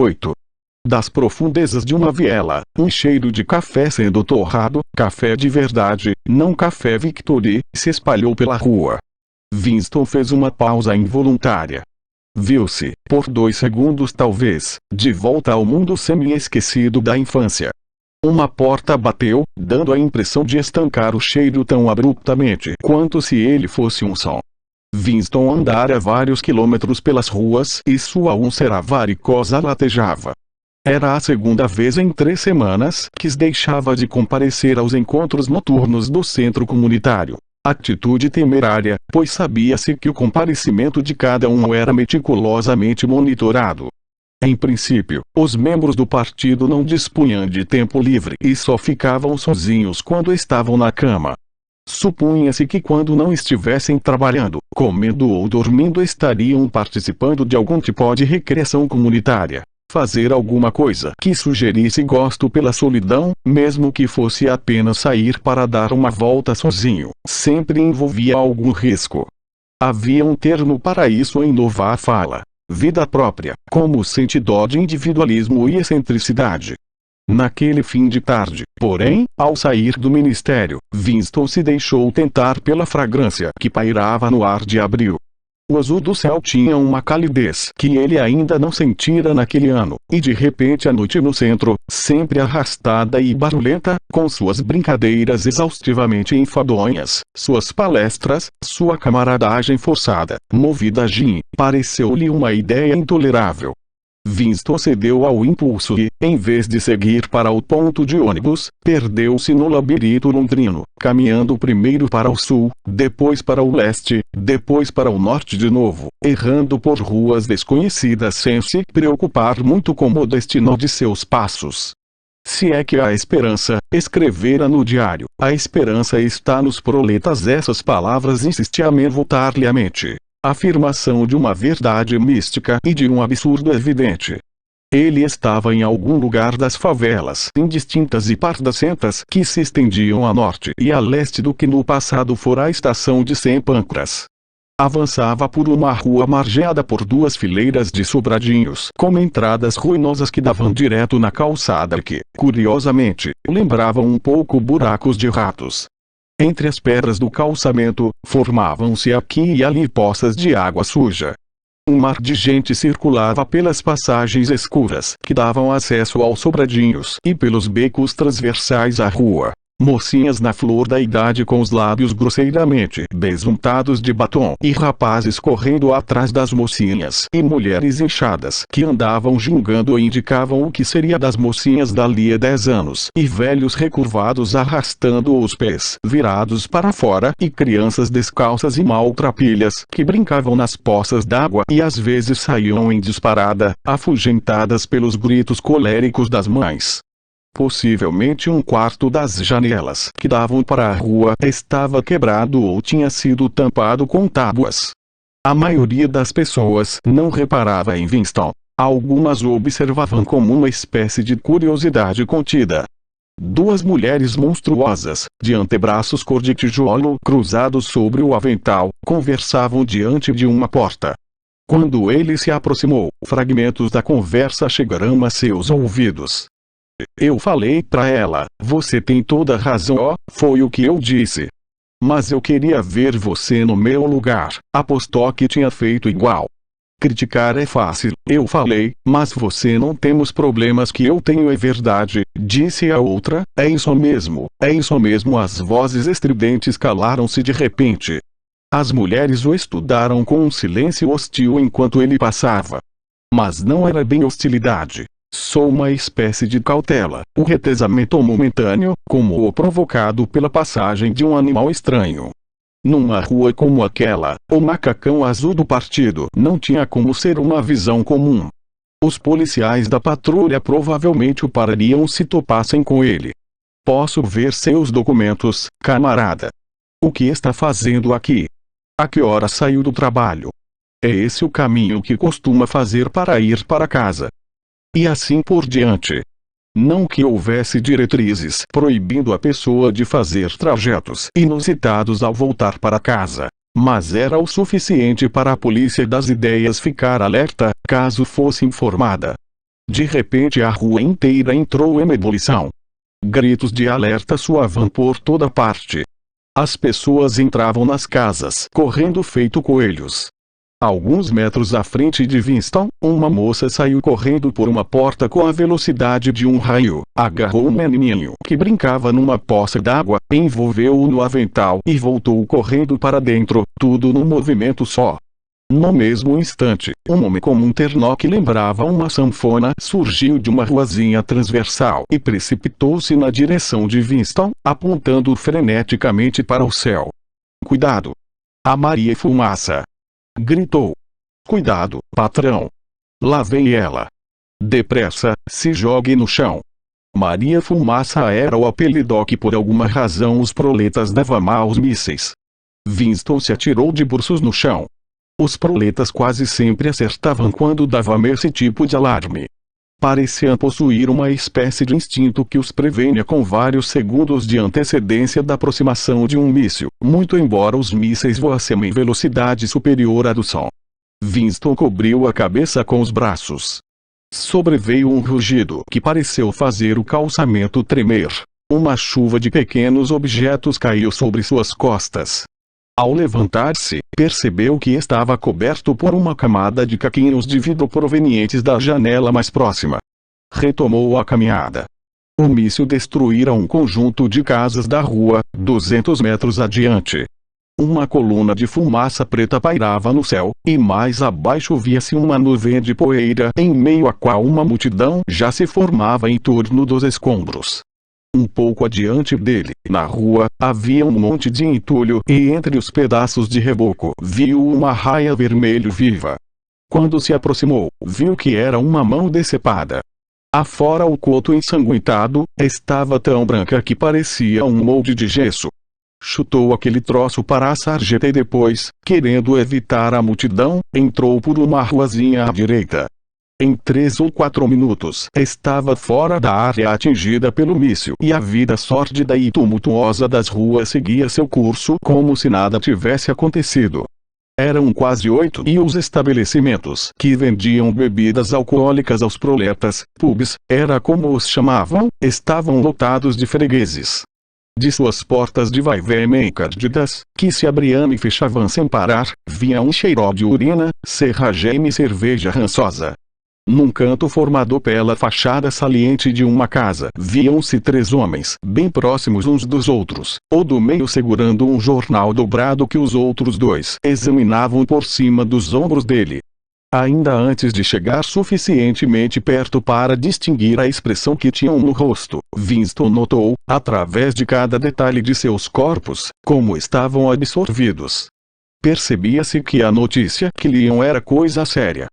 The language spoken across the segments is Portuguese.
8. Das profundezas de uma viela, um cheiro de café sendo torrado, café de verdade, não café Victory, se espalhou pela rua. Winston fez uma pausa involuntária. Viu-se, por 2 segundos talvez, de volta ao mundo semi-esquecido da infância. Uma porta bateu, dando a impressão de estancar o cheiro tão abruptamente quanto se ele fosse um som. Winston andara vários quilômetros pelas ruas e sua úlcera varicosa latejava. Era a segunda vez em 3 semanas que deixava de comparecer aos encontros noturnos do centro comunitário. Atitude temerária, pois sabia-se que o comparecimento de cada um era meticulosamente monitorado. Em princípio, os membros do partido não dispunham de tempo livre e só ficavam sozinhos quando estavam na cama. Supunha-se que quando não estivessem trabalhando, comendo ou dormindo estariam participando de algum tipo de recreação comunitária. Fazer alguma coisa que sugerisse gosto pela solidão, mesmo que fosse apenas sair para dar uma volta sozinho, sempre envolvia algum risco. Havia um termo para isso em Nova Fala: vida própria, como sentido de individualismo e excentricidade. Naquele fim de tarde, porém, ao sair do ministério, Winston se deixou tentar pela fragrância que pairava no ar de abril. O azul do céu tinha uma calidez que ele ainda não sentira naquele ano, e de repente a noite no centro, sempre arrastada e barulhenta, com suas brincadeiras exaustivamente enfadonhas, suas palestras, sua camaradagem forçada, movida a gin, pareceu-lhe uma ideia intolerável. Winston cedeu ao impulso e, em vez de seguir para o ponto de ônibus, perdeu-se no labirinto londrino, caminhando primeiro para o sul, depois para o leste, depois para o norte de novo, errando por ruas desconhecidas sem se preocupar muito com o destino de seus passos. Se é que há esperança, escrevera no diário, a esperança está nos proletas. Essas palavras insistia a voltar-lhe à mente. Afirmação de uma verdade mística e de um absurdo evidente. Ele estava em algum lugar das favelas indistintas e pardacentas que se estendiam a norte e a leste do que no passado fora a estação de Sem Pâncras. Avançava por uma rua margeada por 2 fileiras de sobradinhos com entradas ruinosas que davam direto na calçada que, curiosamente, lembravam um pouco buracos de ratos. Entre as pedras do calçamento, formavam-se aqui e ali poças de água suja. Um mar de gente circulava pelas passagens escuras que davam acesso aos sobradinhos e pelos becos transversais à rua. Mocinhas na flor da idade com os lábios grosseiramente besuntados de batom e rapazes correndo atrás das mocinhas e mulheres inchadas que andavam gingando e indicavam o que seria das mocinhas dali a 10 anos e velhos recurvados arrastando os pés virados para fora e crianças descalças e maltrapilhas que brincavam nas poças d'água e às vezes saíam em disparada, afugentadas pelos gritos coléricos das mães. Possivelmente um quarto das janelas que davam para a rua estava quebrado ou tinha sido tampado com tábuas. A maioria das pessoas não reparava em Winston. Algumas o observavam como uma espécie de curiosidade contida. 2 mulheres monstruosas, de antebraços cor de tijolo cruzados sobre o avental, conversavam diante de uma porta. Quando ele se aproximou, fragmentos da conversa chegaram a seus ouvidos. Eu falei pra ela, você tem toda a razão, foi o que eu disse. Mas eu queria ver você no meu lugar, apostou que tinha feito igual. Criticar é fácil, eu falei, mas você não temos problemas que eu tenho é verdade, disse a outra, é isso mesmo, é isso mesmo. As vozes estridentes calaram-se de repente. As mulheres o estudaram com um silêncio hostil enquanto ele passava. Mas não era bem hostilidade. Só uma espécie de cautela, o retesamento momentâneo, como o provocado pela passagem de um animal estranho. Numa rua como aquela, o macacão azul do partido não tinha como ser uma visão comum. Os policiais da patrulha provavelmente o parariam se topassem com ele. Posso ver seus documentos, camarada. O que está fazendo aqui? A que hora saiu do trabalho? É esse o caminho que costuma fazer para ir para casa? E assim por diante. Não que houvesse diretrizes proibindo a pessoa de fazer trajetos inusitados ao voltar para casa, mas era o suficiente para a polícia das ideias ficar alerta, caso fosse informada. De repente a rua inteira entrou em ebulição. Gritos de alerta soavam por toda parte. As pessoas entravam nas casas correndo feito coelhos. Alguns metros à frente de Winston, uma moça saiu correndo por uma porta com a velocidade de um raio, agarrou um menininho que brincava numa poça d'água, envolveu-o no avental e voltou correndo para dentro, tudo num movimento só. No mesmo instante, um homem com um terno que lembrava uma sanfona surgiu de uma ruazinha transversal e precipitou-se na direção de Winston, apontando freneticamente para o céu. "Cuidado! A Maria Fumaça!" gritou. "Cuidado, patrão! Lá vem ela! Depressa, se jogue no chão!" Maria Fumaça era o apelido que por alguma razão os proletas davam aos mísseis. Winston se atirou de bruços no chão. Os proletas quase sempre acertavam quando davam esse tipo de alarme. Pareciam possuir uma espécie de instinto que os prevenia com vários segundos de antecedência da aproximação de um míssil, muito embora os mísseis voassem em velocidade superior à do som. Winston cobriu a cabeça com os braços. Sobreveio um rugido que pareceu fazer o calçamento tremer. Uma chuva de pequenos objetos caiu sobre suas costas. Ao levantar-se, percebeu que estava coberto por uma camada de caquinhos de vidro provenientes da janela mais próxima. Retomou a caminhada. O míssil destruíra um conjunto de casas da rua, 200 metros adiante. Uma coluna de fumaça preta pairava no céu, e mais abaixo via-se uma nuvem de poeira em meio à qual uma multidão já se formava em torno dos escombros. Um pouco adiante dele, na rua, havia um monte de entulho e entre os pedaços de reboco viu uma raia vermelho viva. Quando se aproximou, viu que era uma mão decepada. Afora o coto ensanguentado, estava tão branca que parecia um molde de gesso. Chutou aquele troço para a sarjeta e depois, querendo evitar a multidão, entrou por uma ruazinha à direita. Em 3 ou 4 minutos estava fora da área atingida pelo míssil e a vida sórdida e tumultuosa das ruas seguia seu curso como se nada tivesse acontecido. Eram quase 8 e os estabelecimentos que vendiam bebidas alcoólicas aos proletas, pubs, era como os chamavam, estavam lotados de fregueses. De suas portas de vai-vem encardidas, que se abriam e fechavam sem parar, vinha um cheiro de urina, serragem e cerveja rançosa. Num canto formado pela fachada saliente de uma casa, viam-se 3 homens, bem próximos uns dos outros, o do meio segurando um jornal dobrado que os outros 2 examinavam por cima dos ombros dele. Ainda antes de chegar suficientemente perto para distinguir a expressão que tinham no rosto, Winston notou, através de cada detalhe de seus corpos, como estavam absorvidos. Percebia-se que a notícia que liam era coisa séria.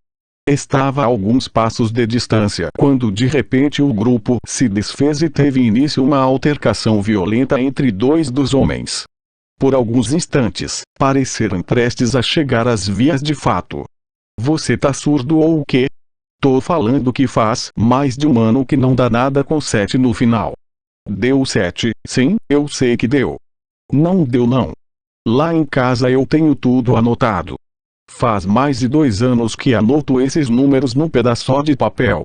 Estava a alguns passos de distância quando de repente o grupo se desfez e teve início uma altercação violenta entre 2 dos homens. Por alguns instantes, pareceram prestes a chegar às vias de fato. "Você tá surdo ou o quê? Tô falando que faz mais de um ano que não dá nada com 7 no final." "Deu 7, sim, eu sei que deu." "Não deu não. Lá em casa eu tenho tudo anotado. Faz mais de 2 anos que anoto esses números num pedaço de papel.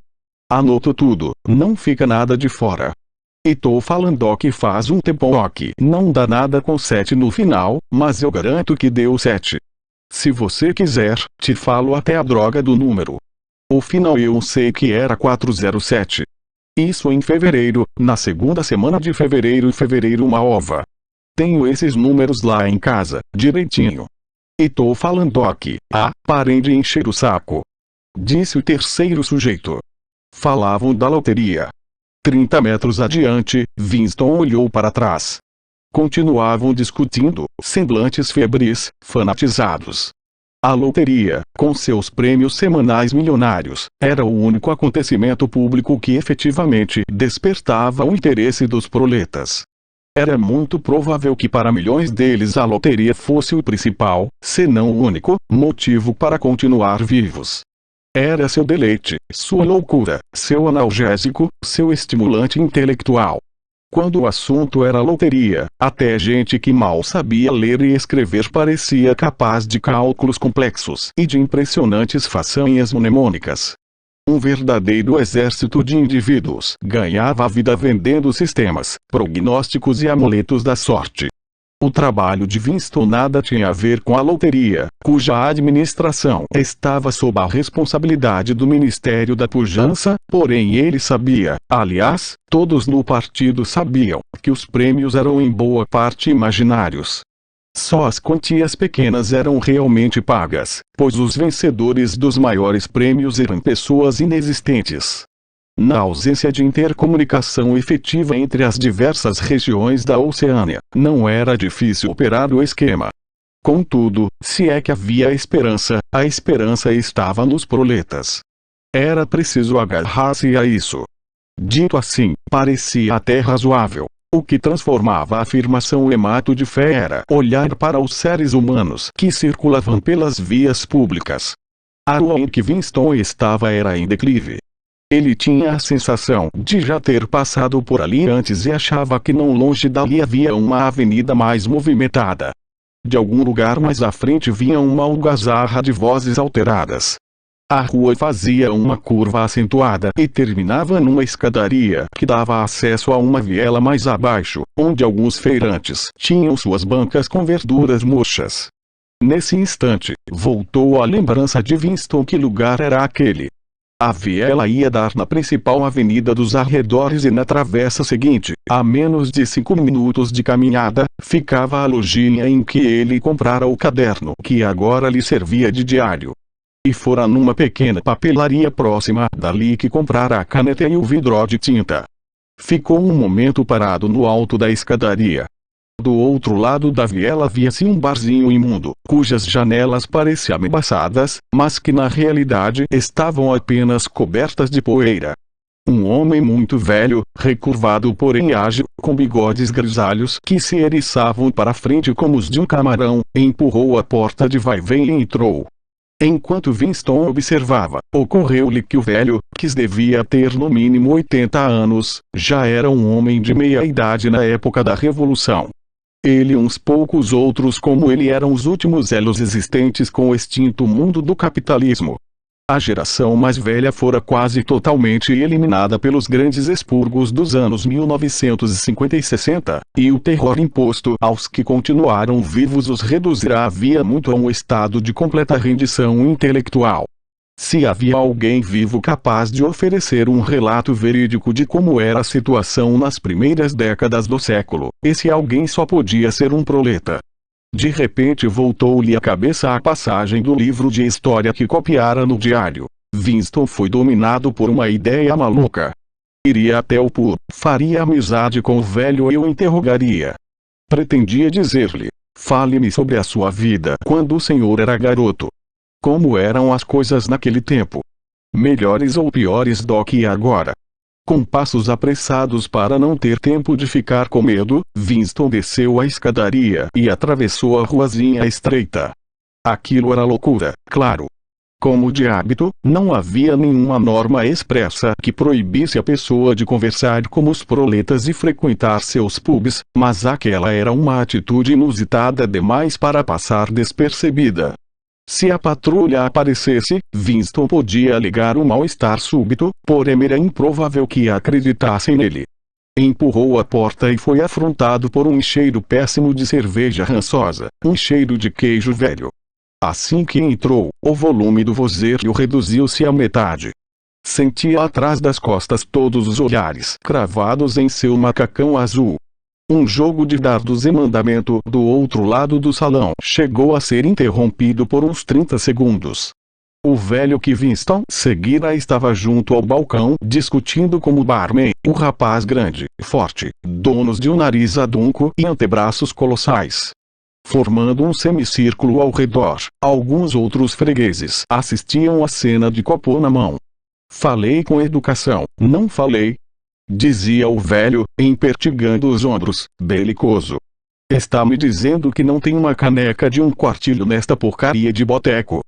Anoto tudo, não fica nada de fora. E tô falando que faz um tempo que não dá nada com 7 no final, mas eu garanto que deu 7. Se você quiser, te falo até a droga do número. O final eu sei que era 407. Isso em fevereiro, na segunda semana de fevereiro uma ova. Tenho esses números lá em casa, direitinho. E tô falando aqui, parem de encher o saco," disse o terceiro sujeito. Falavam da loteria. 30 metros adiante, Winston olhou para trás. Continuavam discutindo, semblantes febris, fanatizados. A loteria, com seus prêmios semanais milionários, era o único acontecimento público que efetivamente despertava o interesse dos proletas. Era muito provável que para milhões deles a loteria fosse o principal, se não o único, motivo para continuar vivos. Era seu deleite, sua loucura, seu analgésico, seu estimulante intelectual. Quando o assunto era loteria, até gente que mal sabia ler e escrever parecia capaz de cálculos complexos e de impressionantes façanhas mnemônicas. Um verdadeiro exército de indivíduos ganhava a vida vendendo sistemas, prognósticos e amuletos da sorte. O trabalho de Winston nada tinha a ver com a loteria, cuja administração estava sob a responsabilidade do Ministério da Pujança, porém ele sabia, aliás, todos no partido sabiam, que os prêmios eram em boa parte imaginários. Só as quantias pequenas eram realmente pagas, pois os vencedores dos maiores prêmios eram pessoas inexistentes. Na ausência de intercomunicação efetiva entre as diversas regiões da Oceânia, não era difícil operar o esquema. Contudo, se é que havia esperança, a esperança estava nos proletas. Era preciso agarrar-se a isso. Dito assim, parecia até razoável. O que transformava a afirmação em ato de fé era olhar para os seres humanos que circulavam pelas vias públicas. A rua em que Winston estava era em declive. Ele tinha a sensação de já ter passado por ali antes e achava que não longe dali havia uma avenida mais movimentada. De algum lugar mais à frente vinha uma algazarra de vozes alteradas. A rua fazia uma curva acentuada e terminava numa escadaria que dava acesso a uma viela mais abaixo, onde alguns feirantes tinham suas bancas com verduras murchas. Nesse instante, voltou a lembrança de Winston que lugar era aquele. A viela ia dar na principal avenida dos arredores e na travessa seguinte, a menos de 5 minutos de caminhada, ficava a lojinha em que ele comprara o caderno que agora lhe servia de diário. E fora numa pequena papelaria próxima dali que comprara a caneta e o vidro de tinta. Ficou um momento parado no alto da escadaria. Do outro lado da viela via-se um barzinho imundo, cujas janelas pareciam embaçadas, mas que na realidade estavam apenas cobertas de poeira. Um homem muito velho, recurvado porém ágil, com bigodes grisalhos que se eriçavam para frente como os de um camarão, empurrou a porta de vai-vem e entrou. Enquanto Winston observava, ocorreu-lhe que o velho, que devia ter no mínimo 80 anos, já era um homem de meia idade na época da Revolução. Ele e uns poucos outros como ele eram os últimos elos existentes com o extinto mundo do capitalismo. A geração mais velha fora quase totalmente eliminada pelos grandes expurgos dos anos 1950 e 60, e o terror imposto aos que continuaram vivos os reduzirá havia muito a um estado de completa rendição intelectual. Se havia alguém vivo capaz de oferecer um relato verídico de como era a situação nas primeiras décadas do século, esse alguém só podia ser um proleta. De repente voltou-lhe à cabeça a passagem do livro de história que copiara no diário. Winston foi dominado por uma ideia maluca. Iria até o pub, faria amizade com o velho e o interrogaria. Pretendia dizer-lhe: fale-me sobre a sua vida quando o senhor era garoto. Como eram as coisas naquele tempo? Melhores ou piores do que agora? Com passos apressados para não ter tempo de ficar com medo, Winston desceu a escadaria e atravessou a ruazinha estreita. Aquilo era loucura, claro. Como de hábito, não havia nenhuma norma expressa que proibisse a pessoa de conversar como os proletas e frequentar seus pubs, mas aquela era uma atitude inusitada demais para passar despercebida. Se a patrulha aparecesse, Winston podia alegar um mal-estar súbito, porém era improvável que acreditassem nele. Empurrou a porta e foi afrontado por um cheiro péssimo de cerveja rançosa, um cheiro de queijo velho. Assim que entrou, o volume do vozerio reduziu-se à metade. Sentia atrás das costas todos os olhares cravados em seu macacão azul. Um jogo de dardos e mandamento do outro lado do salão chegou a ser interrompido por uns 30 segundos. O velho que Winston seguira estava junto ao balcão discutindo com o barman, um rapaz grande, forte, donos de um nariz adunco e antebraços colossais. Formando um semicírculo ao redor, alguns outros fregueses assistiam à cena de copo na mão. Falei com educação, não falei? Dizia o velho, empertigando os ombros, belicoso. Está me dizendo que não tem uma caneca de um quartilho nesta porcaria de boteco.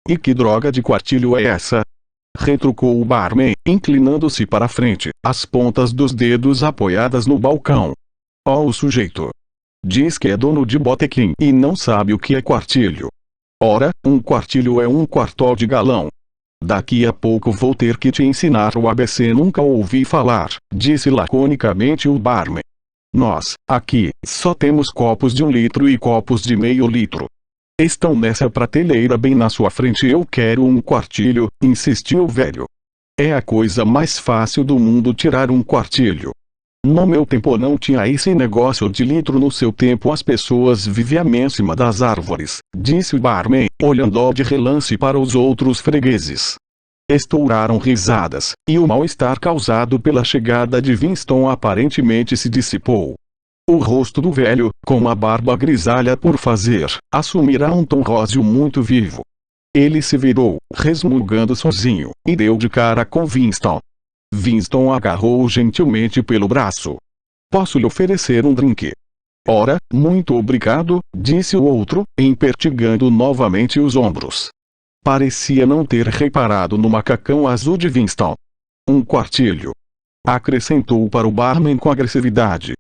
E que droga de quartilho é essa? Retrucou o barman, inclinando-se para a frente, as pontas dos dedos apoiadas no balcão. Ó o sujeito. Diz que é dono de botequim e não sabe o que é quartilho. Ora, um quartilho é um quartol de galão. Daqui a pouco vou ter que te ensinar o ABC. Nunca ouvi falar, disse laconicamente o barman. Nós, aqui, só temos copos de 1 litro e copos de meio litro. Estão nessa prateleira bem na sua frente. Eu quero um quartilho, insistiu o velho. É a coisa mais fácil do mundo tirar um quartilho. No meu tempo não tinha esse negócio de litro. No seu tempo as pessoas viviam em cima das árvores, disse o barman, olhando de relance para os outros fregueses. Estouraram risadas, e o mal-estar causado pela chegada de Winston aparentemente se dissipou. O rosto do velho, com a barba grisalha por fazer, assumira um tom róseo muito vivo. Ele se virou, resmungando sozinho, e deu de cara com Winston. Winston agarrou-o gentilmente pelo braço. Posso lhe oferecer um drink? Ora, muito obrigado, disse o outro, empertigando novamente os ombros. Parecia não ter reparado no macacão azul de Winston. Um quartilho. Acrescentou para o barman com agressividade.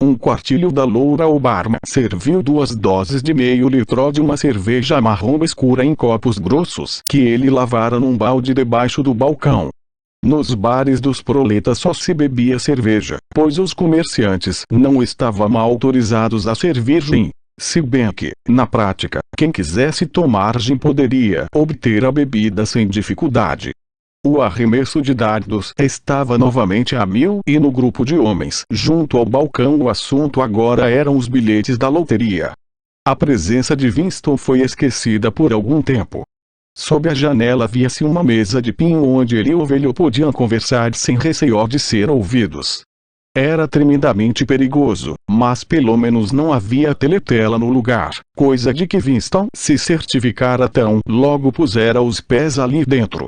Um quartilho da loura. O barman serviu 2 doses de meio litro de uma cerveja marrom escura em copos grossos que ele lavara num balde debaixo do balcão. Nos bares dos proletas só se bebia cerveja, pois os comerciantes não estavam autorizados a servir gin. Se bem que, na prática, quem quisesse tomar gin poderia obter a bebida sem dificuldade. O arremesso de dardos estava novamente a 1000 e no grupo de homens junto ao balcão o assunto agora eram os bilhetes da loteria. A presença de Winston foi esquecida por algum tempo. Sob a janela via-se uma mesa de pinho onde ele e o velho podiam conversar sem receio de ser ouvidos. Era tremendamente perigoso, mas pelo menos não havia teletela no lugar, coisa de que Winston se certificara tão logo pusera os pés ali dentro.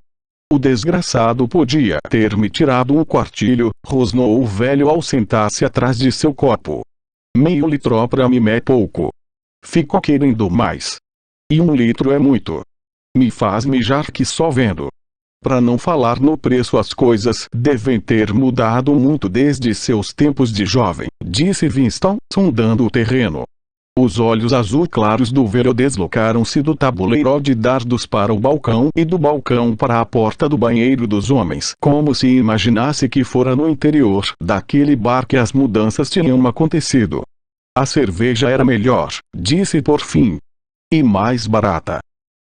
O desgraçado podia ter me tirado um quartilho, rosnou o velho ao sentar-se atrás de seu copo. Meio litro pra mim é pouco. Ficou querendo mais. E 1 litro é muito. Me faz mijar que só vendo. Pra não falar no preço, as coisas devem ter mudado muito desde seus tempos de jovem, disse Winston, sondando o terreno. Os olhos azul claros do velho deslocaram-se do tabuleiro de dardos para o balcão e do balcão para a porta do banheiro dos homens, como se imaginasse que fora no interior daquele bar que as mudanças tinham acontecido. A cerveja era melhor, disse por fim. E mais barata.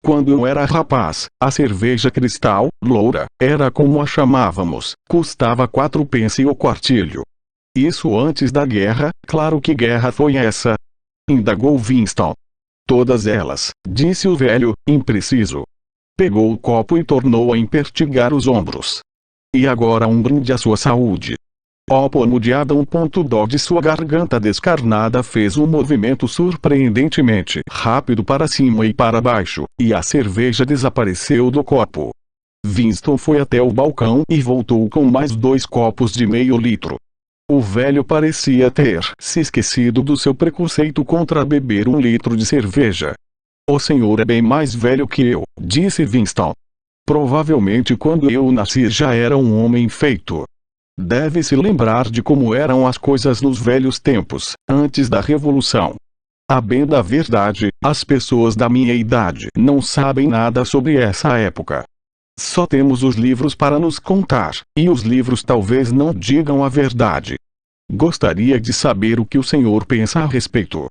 Quando eu era rapaz, a cerveja Cristal, loura, era como a chamávamos, custava 4 pence o quartilho. Isso antes da guerra. Claro que guerra foi essa? Indagou Winston. Todas elas, disse o velho, impreciso. Pegou o copo e tornou a empertigar os ombros. E agora um brinde à sua saúde. O ponudiada dó de sua garganta descarnada fez um movimento surpreendentemente rápido para cima e para baixo, e a cerveja desapareceu do copo. Winston foi até o balcão e voltou com mais 2 copos de meio litro. O velho parecia ter se esquecido do seu preconceito contra beber 1 litro de cerveja. O senhor é bem mais velho que eu, disse Winston. Provavelmente quando eu nasci já era um homem feito. Deve se lembrar de como eram as coisas nos velhos tempos, antes da Revolução. A bem da verdade, as pessoas da minha idade não sabem nada sobre essa época. Só temos os livros para nos contar, e os livros talvez não digam a verdade. Gostaria de saber o que o senhor pensa a respeito.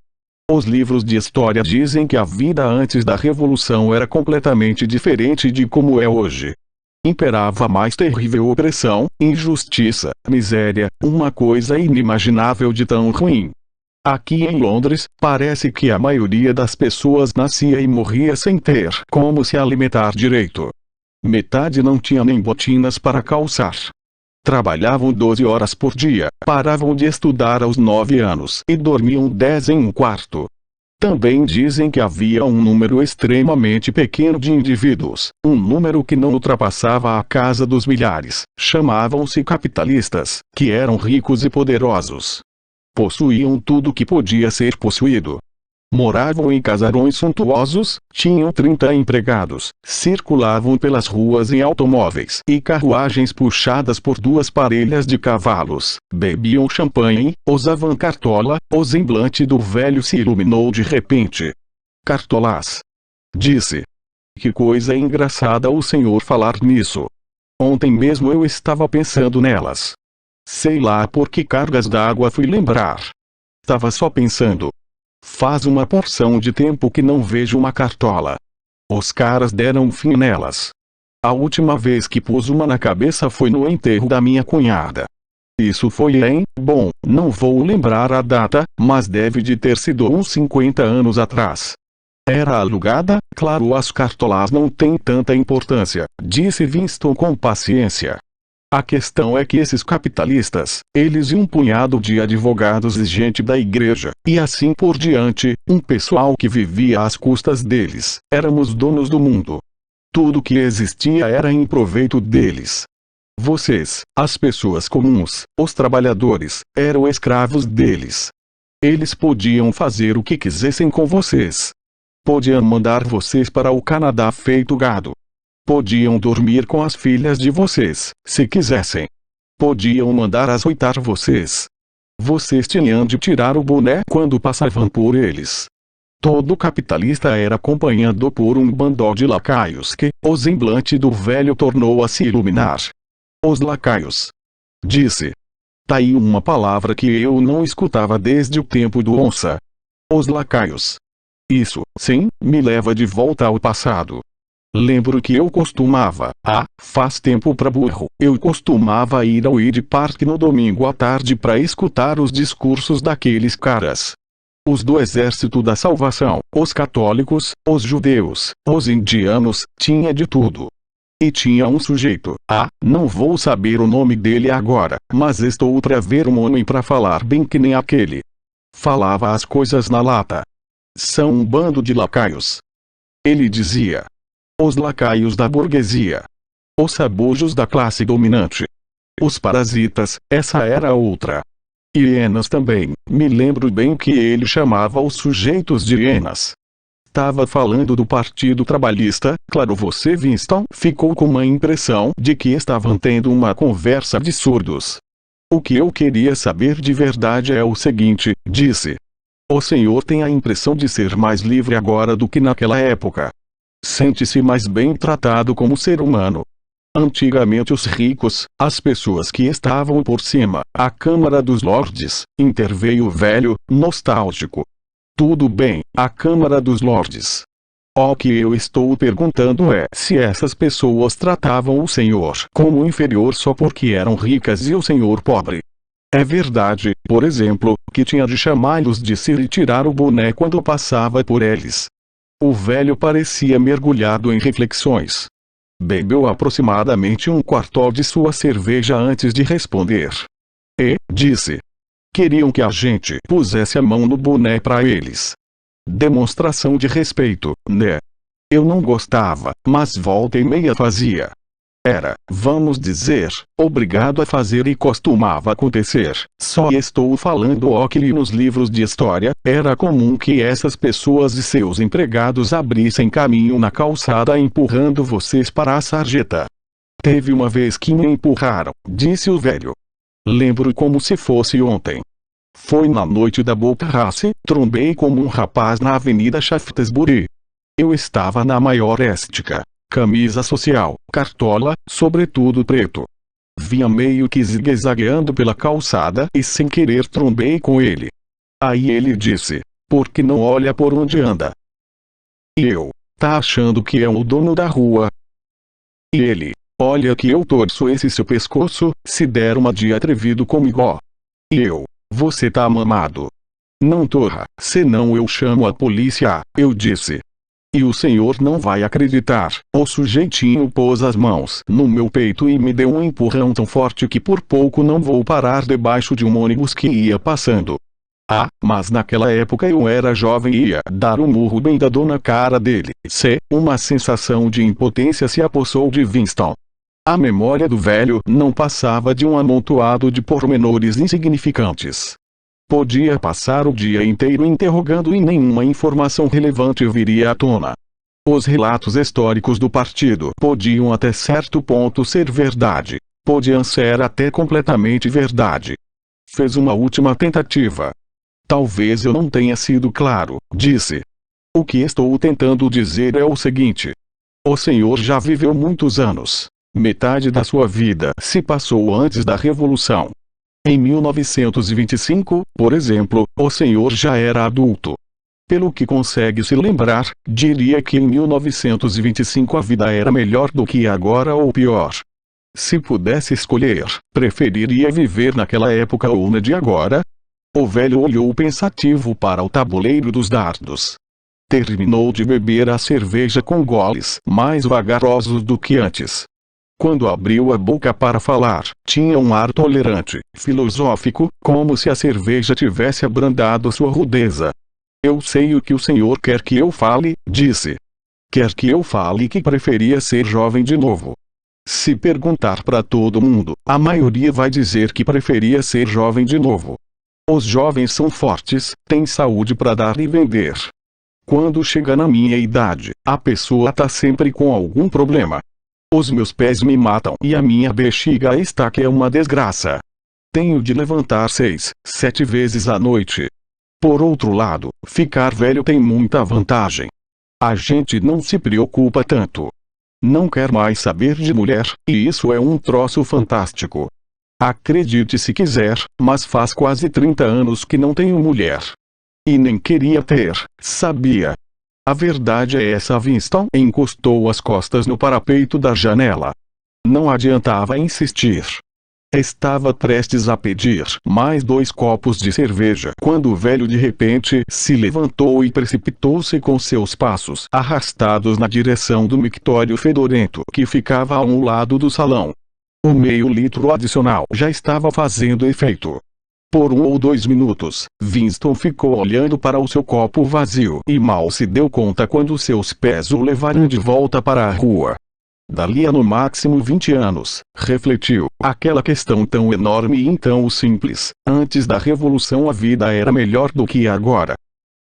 Os livros de história dizem que a vida antes da Revolução era completamente diferente de como é hoje. Imperava a mais terrível opressão, injustiça, miséria, uma coisa inimaginável de tão ruim. Aqui em Londres, parece que a maioria das pessoas nascia e morria sem ter como se alimentar direito. Metade não tinha nem botinas para calçar. Trabalhavam 12 horas por dia, paravam de estudar aos 9 anos e dormiam 10 em um quarto. Também dizem que havia um número extremamente pequeno de indivíduos, um número que não ultrapassava a casa dos milhares, chamavam-se capitalistas, que eram ricos e poderosos. Possuíam tudo que podia ser possuído. Moravam em casarões suntuosos, tinham 30 empregados, circulavam pelas ruas em automóveis e carruagens puxadas por 2 parelhas de cavalos, bebiam champanhe, usavam cartola. O semblante do velho se iluminou de repente. Cartolas? Disse. Que coisa engraçada o senhor falar nisso. Ontem mesmo eu estava pensando nelas. Sei lá por que cargas d'água fui lembrar. Tava só pensando. Faz uma porção de tempo que não vejo uma cartola. Os caras deram um fim nelas. A última vez que pus uma na cabeça foi no enterro da minha cunhada. Isso foi bom, não vou lembrar a data, mas deve de ter sido uns 50 anos atrás. Era alugada, claro, as cartolas não têm tanta importância, disse Winston com paciência. A questão é que esses capitalistas, eles e um punhado de advogados e gente da igreja, e assim por diante, um pessoal que vivia às custas deles, éramos donos do mundo. Tudo que existia era em proveito deles. Vocês, as pessoas comuns, os trabalhadores, eram escravos deles. Eles podiam fazer o que quisessem com vocês. Podiam mandar vocês para o Canadá feito gado. Podiam dormir com as filhas de vocês, se quisessem. Podiam mandar açoitar vocês. Vocês tinham de tirar o boné quando passavam por eles. Todo capitalista era acompanhado por um bando de lacaios que, o semblante do velho tornou a se iluminar. Os lacaios. Disse. Tá aí uma palavra que eu não escutava desde o tempo do onça. Os lacaios. Isso, sim, me leva de volta ao passado. Lembro que eu costumava, faz tempo pra burro, eu costumava ir ao Id Park no domingo à tarde pra escutar os discursos daqueles caras. Os do Exército da Salvação, os católicos, os judeus, os indianos, tinha de tudo. E tinha um sujeito, não vou saber o nome dele agora, mas estou pra ver um homem pra falar bem que nem aquele. Falava as coisas na lata. São um bando de lacaios. Ele dizia. Os lacaios da burguesia. Os sabujos da classe dominante. Os parasitas, essa era outra. Hienas também, me lembro bem que ele chamava os sujeitos de hienas. Tava falando do Partido Trabalhista, claro, você, Winston, ficou com uma impressão de que estavam tendo uma conversa de surdos. O que eu queria saber de verdade é o seguinte, disse. O senhor tem a impressão de ser mais livre agora do que naquela época. Sente-se mais bem tratado como ser humano. Antigamente os ricos, as pessoas que estavam por cima, a Câmara dos Lordes, interveio o velho, nostálgico. Tudo bem, a Câmara dos Lordes. O que eu estou perguntando é se essas pessoas tratavam o senhor como inferior só porque eram ricas e o senhor pobre. É verdade, por exemplo, que tinha de chamá-los de Sir e tirar o boné quando passava por eles. O velho parecia mergulhado em reflexões. Bebeu aproximadamente um quarto de sua cerveja antes de responder. E, disse. Queriam que a gente pusesse a mão no boné para eles. Demonstração de respeito, né? Eu não gostava, mas volta e meia fazia. Era, vamos dizer, obrigado a fazer e costumava acontecer. Só estou falando o que li nos livros de história, era comum que essas pessoas e seus empregados abrissem caminho na calçada empurrando vocês para a sarjeta. Teve uma vez que me empurraram, disse o velho. Lembro como se fosse ontem. Foi na noite da Boat Race, trombei como um rapaz na Avenida Shaftesbury. Eu estava na maior éstica. Camisa social, cartola, sobretudo preto. Vinha meio que zigue-zagueando pela calçada e sem querer trombei com ele. Aí ele disse, por que não olha por onde anda? E eu, tá achando que é o dono da rua? E ele, olha que eu torço esse seu pescoço, se der uma de atrevido comigo. E eu, você tá mamado. Não torra, senão eu chamo a polícia, eu disse. E o senhor não vai acreditar, o sujeitinho pôs as mãos no meu peito e me deu um empurrão tão forte que por pouco não vou parar debaixo de um ônibus que ia passando. Mas naquela época eu era jovem e ia dar um murro bem dado na cara dele. Uma sensação de impotência se apossou de Winston. A memória do velho não passava de um amontoado de pormenores insignificantes. Podia passar o dia inteiro interrogando e nenhuma informação relevante viria à tona. Os relatos históricos do partido podiam até certo ponto ser verdade. Podiam ser até completamente verdade. Fez uma última tentativa. Talvez eu não tenha sido claro, disse. O que estou tentando dizer é o seguinte. O senhor já viveu muitos anos. Metade da sua vida se passou antes da Revolução. Em 1925, por exemplo, o senhor já era adulto. Pelo que consegue se lembrar, diria que em 1925 a vida era melhor do que agora ou pior. Se pudesse escolher, preferiria viver naquela época ou na de agora? O velho olhou pensativo para o tabuleiro dos dardos. Terminou de beber a cerveja com goles mais vagarosos do que antes. Quando abriu a boca para falar, tinha um ar tolerante, filosófico, como se a cerveja tivesse abrandado sua rudeza. Eu sei o que o senhor quer que eu fale, disse. Quer que eu fale que preferia ser jovem de novo. Se perguntar para todo mundo, a maioria vai dizer que preferia ser jovem de novo. Os jovens são fortes, têm saúde para dar e vender. Quando chega na minha idade, a pessoa tá sempre com algum problema. Os meus pés me matam e a minha bexiga está que é uma desgraça. Tenho de levantar 6, 7 vezes à noite. Por outro lado, ficar velho tem muita vantagem. A gente não se preocupa tanto. Não quer mais saber de mulher, e isso é um troço fantástico. Acredite se quiser, mas faz quase 30 anos que não tenho mulher. E nem queria ter, sabia? A verdade é essa. Winston encostou as costas no parapeito da janela. Não adiantava insistir. Estava prestes a pedir mais 2 copos de cerveja quando o velho de repente se levantou e precipitou-se com seus passos arrastados na direção do mictório fedorento que ficava a um lado do salão. O meio litro adicional já estava fazendo efeito. Por 1 ou 2 minutos, Winston ficou olhando para o seu copo vazio e mal se deu conta quando seus pés o levaram de volta para a rua. Dali a no máximo 20 anos, refletiu, aquela questão tão enorme e tão simples, antes da Revolução a vida era melhor do que agora.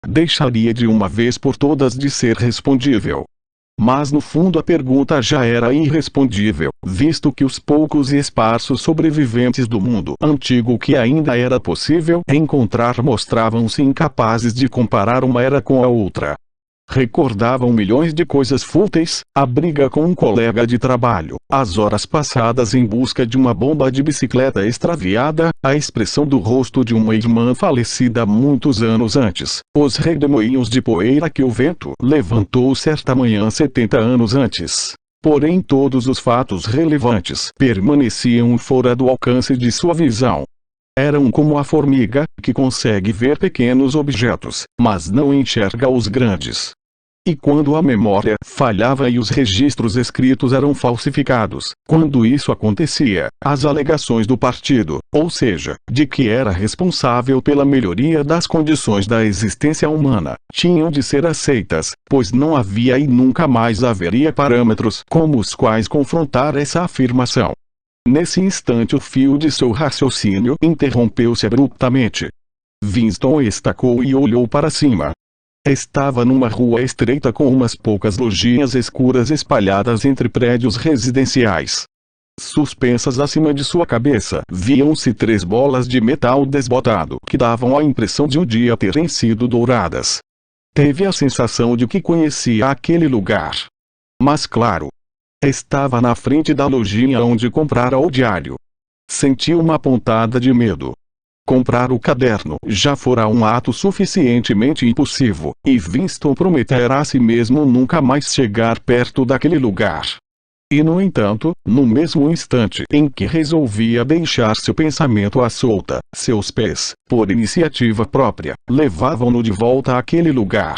Deixaria de uma vez por todas de ser respondível. Mas no fundo a pergunta já era irrespondível, visto que os poucos e esparsos sobreviventes do mundo antigo que ainda era possível encontrar mostravam-se incapazes de comparar uma era com a outra. Recordavam milhões de coisas fúteis, a briga com um colega de trabalho, as horas passadas em busca de uma bomba de bicicleta extraviada, a expressão do rosto de uma irmã falecida muitos anos antes, os redemoinhos de poeira que o vento levantou certa manhã 70 anos antes. Porém todos os fatos relevantes permaneciam fora do alcance de sua visão. Eram como a formiga, que consegue ver pequenos objetos, mas não enxerga os grandes. E quando a memória falhava e os registros escritos eram falsificados, quando isso acontecia, as alegações do partido, ou seja, de que era responsável pela melhoria das condições da existência humana, tinham de ser aceitas, pois não havia e nunca mais haveria parâmetros com os quais confrontar essa afirmação. Nesse instante o fio de seu raciocínio interrompeu-se abruptamente. Winston estacou e olhou para cima. Estava numa rua estreita com umas poucas lojinhas escuras espalhadas entre prédios residenciais. Suspensas acima de sua cabeça, viam-se 3 bolas de metal desbotado que davam a impressão de um dia terem sido douradas. Teve a sensação de que conhecia aquele lugar. Mas claro, estava na frente da lojinha onde comprara o diário. Sentiu uma pontada de medo. Comprar o caderno já fora um ato suficientemente impulsivo, e Winston prometera a si mesmo nunca mais chegar perto daquele lugar. E no entanto, no mesmo instante em que resolvia deixar seu pensamento à solta, seus pés, por iniciativa própria, levavam-no de volta àquele lugar.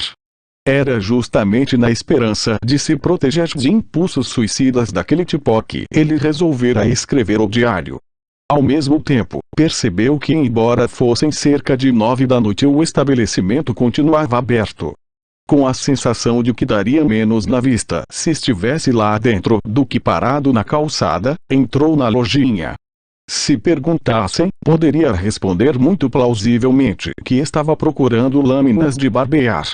Era justamente na esperança de se proteger de impulsos suicidas daquele tipo que ele resolvera escrever o diário. Ao mesmo tempo, percebeu que embora fossem cerca de 9 da noite o estabelecimento continuava aberto. Com a sensação de que daria menos na vista se estivesse lá dentro do que parado na calçada, entrou na lojinha. Se perguntassem, poderia responder muito plausivelmente que estava procurando lâminas de barbear.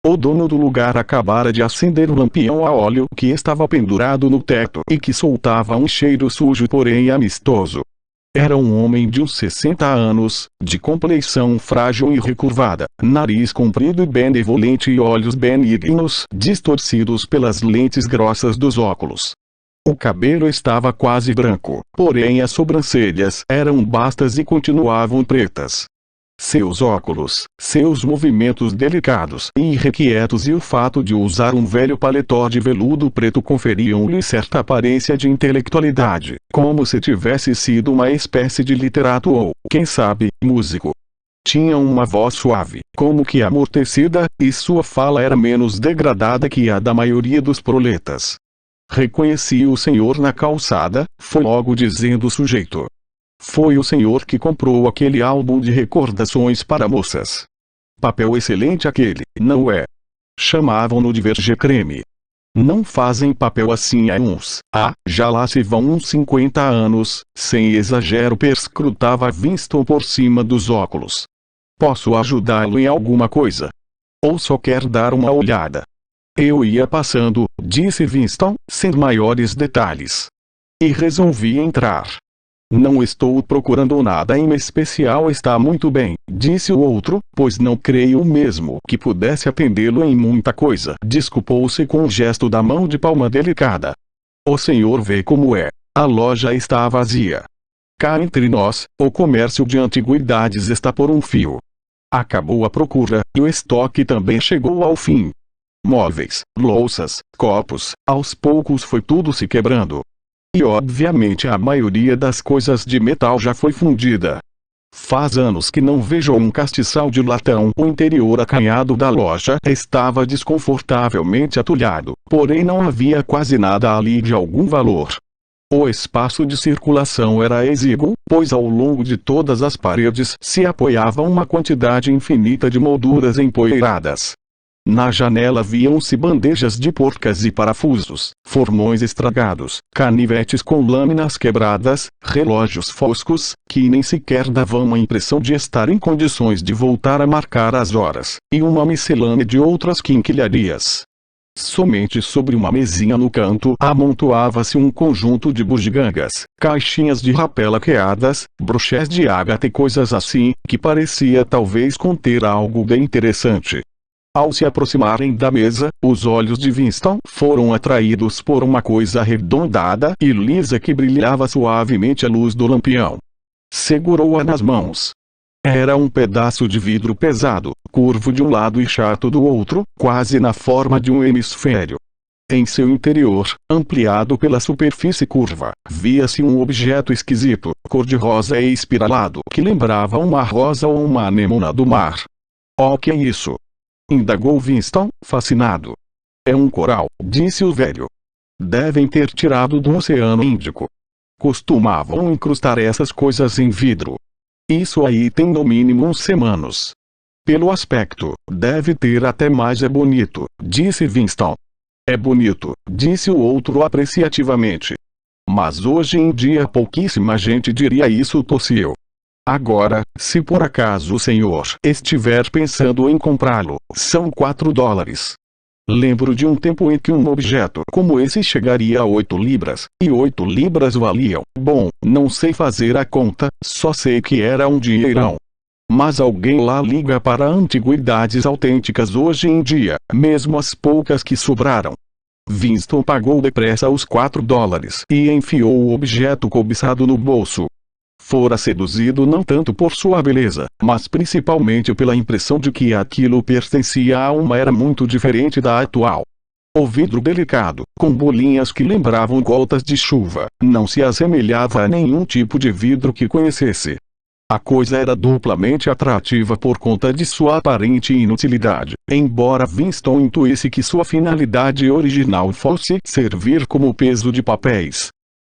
O dono do lugar acabara de acender o lampião a óleo que estava pendurado no teto e que soltava um cheiro sujo porém amistoso. Era um homem de uns 60 anos, de compleição frágil e recurvada, nariz comprido e benevolente e olhos benignos distorcidos pelas lentes grossas dos óculos. O cabelo estava quase branco, porém as sobrancelhas eram bastas e continuavam pretas. Seus óculos, seus movimentos delicados e irrequietos e o fato de usar um velho paletó de veludo preto conferiam-lhe certa aparência de intelectualidade, como se tivesse sido uma espécie de literato ou, quem sabe, músico. Tinha uma voz suave, como que amortecida, e sua fala era menos degradada que a da maioria dos proletas. Reconheci o senhor na calçada, foi logo dizendo o sujeito. Foi o senhor que comprou aquele álbum de recordações para moças. Papel excelente aquele, não é? Chamavam-no de Vergecreme. Não fazem papel assim há já lá se vão uns 50 anos, sem exagero, perscrutava Winston por cima dos óculos. Posso ajudá-lo em alguma coisa? Ou só quer dar uma olhada? Eu ia passando, disse Winston, sem maiores detalhes. E resolvi entrar. Não estou procurando nada em especial, está muito bem, disse o outro, pois não creio mesmo que pudesse atendê-lo em muita coisa. Desculpou-se com um gesto da mão de palma delicada. O senhor vê como é, a loja está vazia. Cá entre nós, o comércio de antiguidades está por um fio. Acabou a procura, e o estoque também chegou ao fim. Móveis, louças, copos, aos poucos foi tudo se quebrando. E obviamente a maioria das coisas de metal já foi fundida. Faz anos que não vejo um castiçal de latão. O interior acanhado da loja estava desconfortavelmente atulhado, porém não havia quase nada ali de algum valor. O espaço de circulação era exíguo, pois ao longo de todas as paredes se apoiava uma quantidade infinita de molduras empoeiradas. Na janela viam-se bandejas de porcas e parafusos, formões estragados, canivetes com lâminas quebradas, relógios foscos, que nem sequer davam a impressão de estar em condições de voltar a marcar as horas, e uma miscelânea de outras quinquilharias. Somente sobre uma mesinha no canto amontoava-se um conjunto de bugigangas, caixinhas de rapé laqueadas, brochés de ágata e coisas assim, que parecia talvez conter algo bem interessante. Ao se aproximarem da mesa, os olhos de Winston foram atraídos por uma coisa arredondada e lisa que brilhava suavemente à luz do lampião. Segurou-a nas mãos. Era um pedaço de vidro pesado, curvo de um lado e chato do outro, quase na forma de um hemisfério. Em seu interior, ampliado pela superfície curva, via-se um objeto esquisito, cor-de-rosa e espiralado, que lembrava uma rosa ou uma anemona do mar. Oh, que é isso? Indagou Winston, fascinado. É um coral, disse o velho. Devem ter tirado do Oceano Índico. Costumavam incrustar essas coisas em vidro. Isso aí tem no mínimo uns semanos. Pelo aspecto, deve ter até mais. É bonito, disse Winston. É bonito, disse o outro apreciativamente. Mas hoje em dia pouquíssima gente diria isso, tossiu. Agora, se por acaso o senhor estiver pensando em comprá-lo, são $4. Lembro de um tempo em que um objeto como esse chegaria a 8 libras, e 8 libras valiam, bom, não sei fazer a conta, só sei que era um dinheirão. Mas alguém lá liga para antiguidades autênticas hoje em dia, mesmo as poucas que sobraram. Winston pagou depressa os $4 e enfiou o objeto cobiçado no bolso. Fora seduzido não tanto por sua beleza, mas principalmente pela impressão de que aquilo pertencia a uma era muito diferente da atual. O vidro delicado, com bolinhas que lembravam gotas de chuva, não se assemelhava a nenhum tipo de vidro que conhecesse. A coisa era duplamente atrativa por conta de sua aparente inutilidade, embora Winston intuísse que sua finalidade original fosse servir como peso de papéis.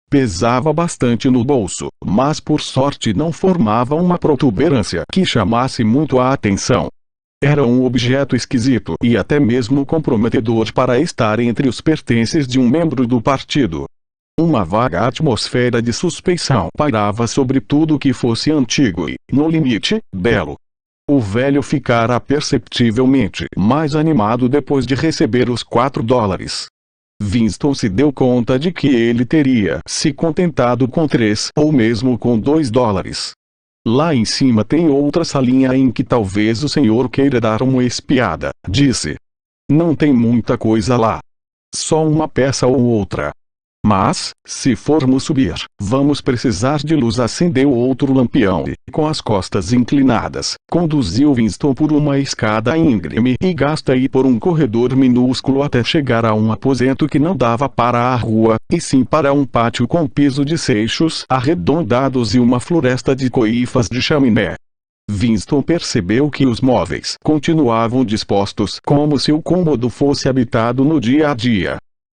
Pesava bastante no bolso, mas por sorte não formava uma protuberância que chamasse muito a atenção. Era um objeto esquisito e até mesmo comprometedor para estar entre os pertences de um membro do partido. Uma vaga atmosfera de suspeição pairava sobre tudo que fosse antigo e, no limite, belo. O velho ficara perceptivelmente mais animado depois de receber os $4. Winston se deu conta de que ele teria se contentado com 3 ou mesmo com 2 dólares. Lá em cima tem outra salinha em que talvez o senhor queira dar uma espiada, disse. Não tem muita coisa lá. Só uma peça ou outra. Mas, se formos subir, vamos precisar de luz. Acendeu outro lampião e, com as costas inclinadas, conduziu Winston por uma escada íngreme e gasta e por um corredor minúsculo até chegar a um aposento que não dava para a rua, e sim para um pátio com piso de seixos arredondados e uma floresta de coifas de chaminé. Winston percebeu que os móveis continuavam dispostos como se o cômodo fosse habitado no dia a dia.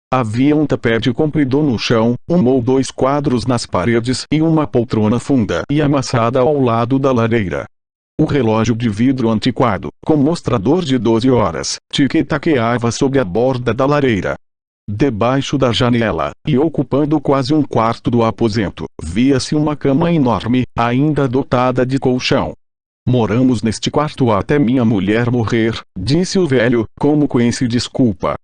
Havia um tapete comprido no chão, um ou 2 quadros nas paredes e uma poltrona funda e amassada ao lado da lareira. O relógio de vidro antiquado, com mostrador de 12 horas, tic-taqueava sobre a borda da lareira. Debaixo da janela, e ocupando quase um quarto do aposento, via-se uma cama enorme, ainda dotada de colchão. Moramos neste quarto até minha mulher morrer, disse o velho, como quem se desculpa.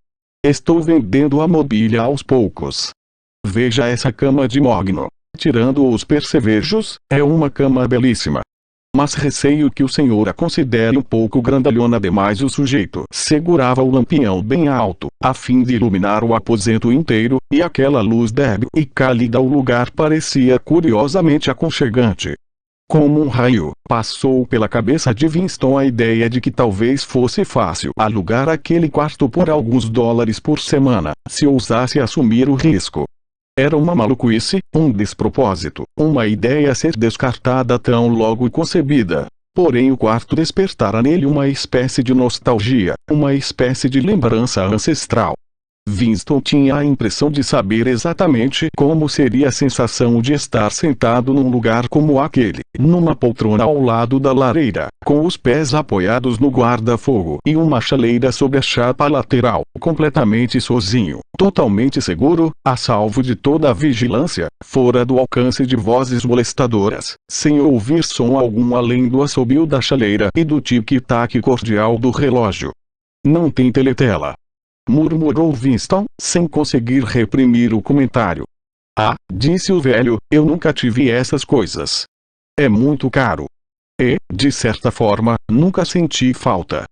Estou vendendo a mobília aos poucos. Veja essa cama de mogno. Tirando os percevejos, é uma cama belíssima. Mas receio que o senhor a considere um pouco grandalhona demais. O sujeito segurava o lampião bem alto, a fim de iluminar o aposento inteiro, e aquela luz débil e cálida o lugar parecia curiosamente aconchegante. Como um raio, passou pela cabeça de Winston a ideia de que talvez fosse fácil alugar aquele quarto por alguns dólares por semana, se ousasse assumir o risco. Era uma maluquice, um despropósito, uma ideia a ser descartada tão logo concebida. Porém o quarto despertara nele uma espécie de nostalgia, uma espécie de lembrança ancestral. Winston tinha a impressão de saber exatamente como seria a sensação de estar sentado num lugar como aquele, numa poltrona ao lado da lareira, com os pés apoiados no guarda-fogo e uma chaleira sobre a chapa lateral, completamente sozinho, totalmente seguro, a salvo de toda a vigilância, fora do alcance de vozes molestadoras, sem ouvir som algum além do assobio da chaleira e do tic-tac cordial do relógio. Não tem teletela, murmurou Winston, sem conseguir reprimir o comentário. Ah, disse o velho, eu nunca tive essas coisas. É muito caro. E, de certa forma, nunca senti falta.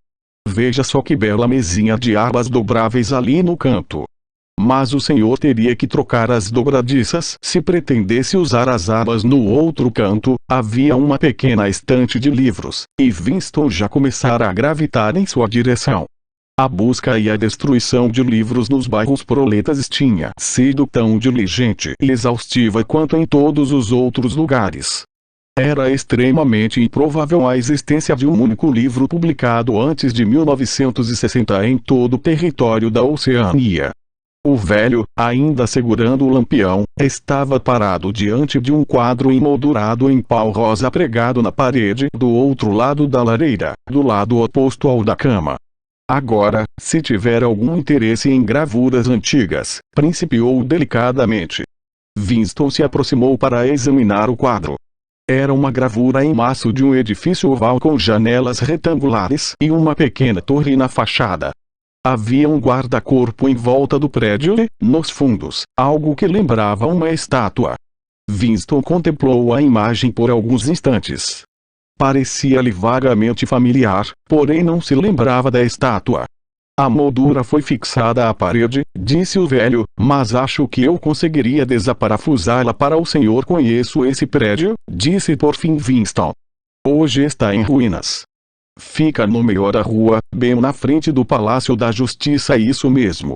Veja só que bela mesinha de abas dobráveis ali no canto. Mas o senhor teria que trocar as dobradiças se pretendesse usar as abas no outro canto. Havia uma pequena estante de livros, e Winston já começara a gravitar em sua direção. A busca e a destruição de livros nos bairros proletas tinha sido tão diligente e exaustiva quanto em todos os outros lugares. Era extremamente improvável a existência de um único livro publicado antes de 1960 em todo o território da Oceania. O velho, ainda segurando o lampião, estava parado diante de um quadro emoldurado em pau rosa pregado na parede do outro lado da lareira, do lado oposto ao da cama. Agora, se tiver algum interesse em gravuras antigas, principiou delicadamente. Winston se aproximou para examinar o quadro. Era uma gravura em maço de um edifício oval com janelas retangulares e uma pequena torre na fachada. Havia um guarda-corpo em volta do prédio e, nos fundos, algo que lembrava uma estátua. Winston contemplou a imagem por alguns instantes. Parecia-lhe vagamente familiar, porém não se lembrava da estátua. A moldura foi fixada à parede, disse o velho, mas acho que eu conseguiria desaparafusá-la para o senhor. Conheço esse prédio, disse por fim Winston. Hoje está em ruínas. Fica no meio da rua, bem na frente do Palácio da Justiça. Isso mesmo.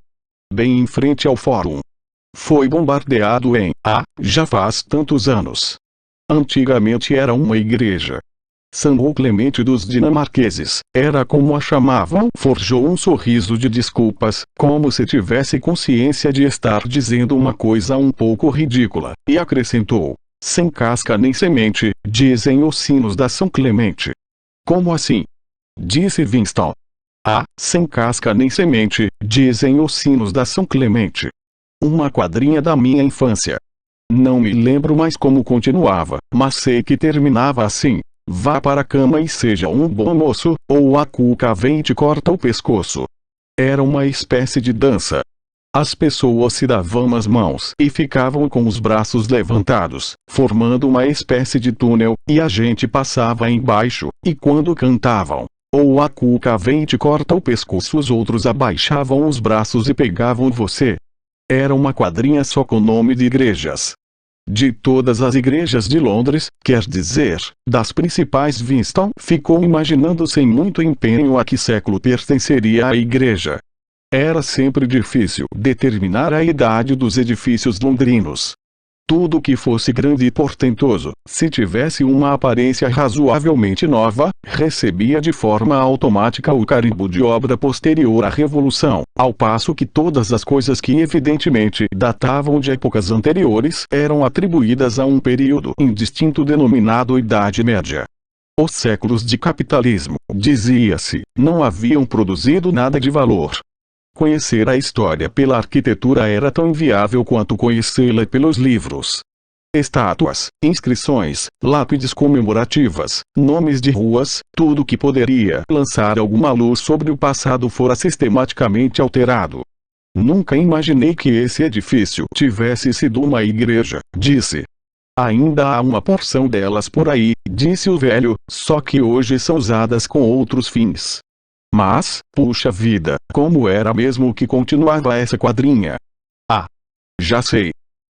Bem em frente ao Fórum. Foi bombardeado já faz tantos anos. Antigamente era uma igreja. São Clemente dos dinamarqueses, era como a chamavam. Forjou um sorriso de desculpas, como se tivesse consciência de estar dizendo uma coisa um pouco ridícula, e acrescentou: sem casca nem semente, dizem os sinos da São Clemente. Como assim? Disse Winston. Ah, sem casca nem semente, dizem os sinos da São Clemente. Uma quadrinha da minha infância. Não me lembro mais como continuava, mas sei que terminava assim: vá para a cama e seja um bom moço, ou a cuca vem e te corta o pescoço. Era uma espécie de dança. As pessoas se davam as mãos e ficavam com os braços levantados, formando uma espécie de túnel, e a gente passava embaixo, e quando cantavam, ou a cuca vem e te corta o pescoço, os outros abaixavam os braços e pegavam você. Era uma quadrinha só com nome de igrejas. De todas as igrejas de Londres, quer dizer, das principais, Winston ficou imaginando sem muito empenho a que século pertenceria a igreja. Era sempre difícil determinar a idade dos edifícios londrinos. Tudo que fosse grande e portentoso, se tivesse uma aparência razoavelmente nova, recebia de forma automática o carimbo de obra posterior à Revolução, ao passo que todas as coisas que evidentemente datavam de épocas anteriores eram atribuídas a um período indistinto denominado Idade Média. Os séculos de capitalismo, dizia-se, não haviam produzido nada de valor. Conhecer a história pela arquitetura era tão inviável quanto conhecê-la pelos livros. Estátuas, inscrições, lápides comemorativas, nomes de ruas, tudo que poderia lançar alguma luz sobre o passado fora sistematicamente alterado. Nunca imaginei que esse edifício tivesse sido uma igreja, disse. Ainda há uma porção delas por aí, disse o velho, só que hoje são usadas com outros fins. Mas, puxa vida, como era mesmo que continuava essa quadrinha? Ah! Já sei.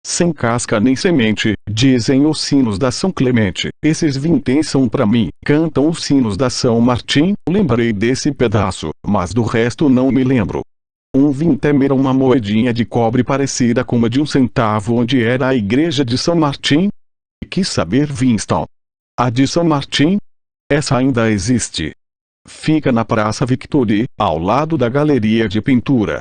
Sem casca nem semente, dizem os sinos da São Clemente, esses vinténs são pra mim, cantam os sinos da São Martim, lembrei desse pedaço, mas do resto não me lembro. Um vintém era uma moedinha de cobre parecida com uma de 1 centavo onde era a igreja de São Martim? Quis saber Winston. A de São Martim? Essa ainda existe. Fica na Praça Victory, ao lado da galeria de pintura.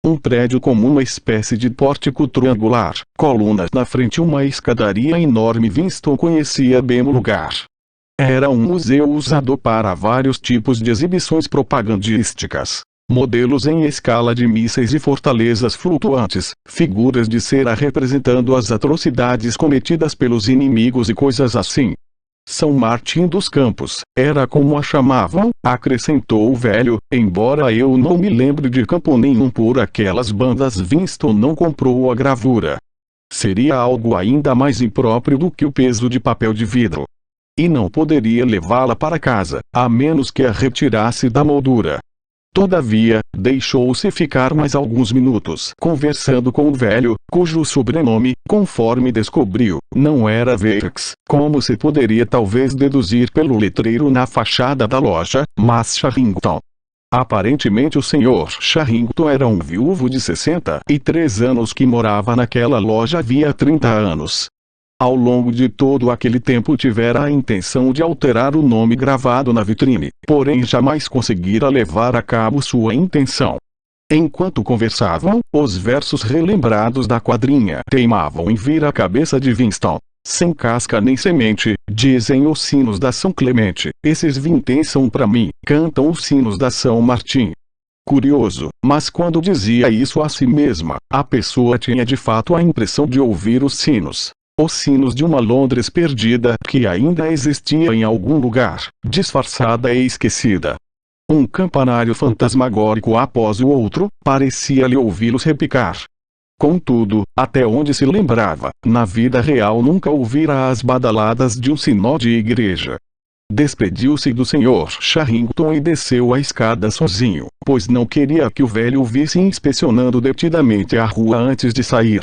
Um prédio com uma espécie de pórtico triangular, colunas na frente e uma escadaria enorme. Winston conhecia bem o lugar. Era um museu usado para vários tipos de exibições propagandísticas. Modelos em escala de mísseis e fortalezas flutuantes, figuras de cera representando as atrocidades cometidas pelos inimigos e coisas assim. São Martim dos Campos, era como a chamavam, acrescentou o velho, embora eu não me lembre de campo nenhum por aquelas bandas. Winston não comprou a gravura. Seria algo ainda mais impróprio do que o peso de papel de vidro. E não poderia levá-la para casa, a menos que a retirasse da moldura. Todavia, deixou-se ficar mais alguns minutos conversando com o velho, cujo sobrenome, conforme descobriu, não era Verx, como se poderia talvez deduzir pelo letreiro na fachada da loja, mas Charrington. Aparentemente o Sr. Charrington era um viúvo de 63 anos que morava naquela loja havia 30 anos. Ao longo de todo aquele tempo tivera a intenção de alterar o nome gravado na vitrine, porém jamais conseguira levar a cabo sua intenção. Enquanto conversavam, os versos relembrados da quadrinha teimavam em vir à cabeça de Winston. Sem casca nem semente, dizem os sinos da São Clemente, esses vinténs são pra mim, cantam os sinos da São Martim. Curioso, mas quando dizia isso a si mesma, a pessoa tinha de fato a impressão de ouvir os sinos. Os sinos de uma Londres perdida que ainda existia em algum lugar, disfarçada e esquecida. Um campanário fantasmagórico após o outro, parecia-lhe ouvi-los repicar. Contudo, até onde se lembrava, na vida real nunca ouvira as badaladas de um sinó de igreja. Despediu-se do Sr. Charrington e desceu a escada sozinho, pois não queria que o velho o visse inspecionando detidamente a rua antes de sair.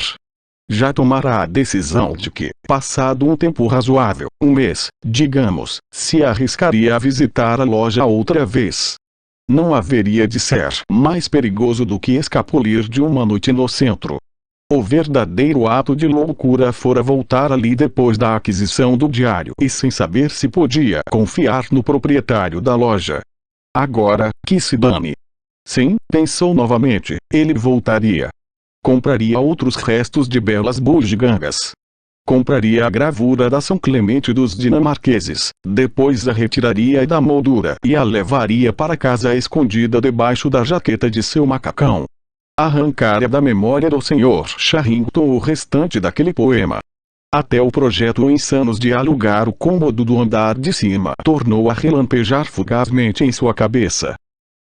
Já tomara a decisão de que, passado um tempo razoável, um mês, digamos, se arriscaria a visitar a loja outra vez. Não haveria de ser mais perigoso do que escapulir de uma noite no centro. O verdadeiro ato de loucura fora voltar ali depois da aquisição do diário e sem saber se podia confiar no proprietário da loja. Agora, que se dane. Sim, pensou novamente, ele voltaria. Compraria outros restos de belas bugigangas. Compraria a gravura da São Clemente dos dinamarqueses, depois a retiraria da moldura e a levaria para casa escondida debaixo da jaqueta de seu macacão. Arrancara da memória do Sr. Charrington o restante daquele poema. Até o projeto insanos de alugar o cômodo do andar de cima tornou a relampejar fugazmente em sua cabeça.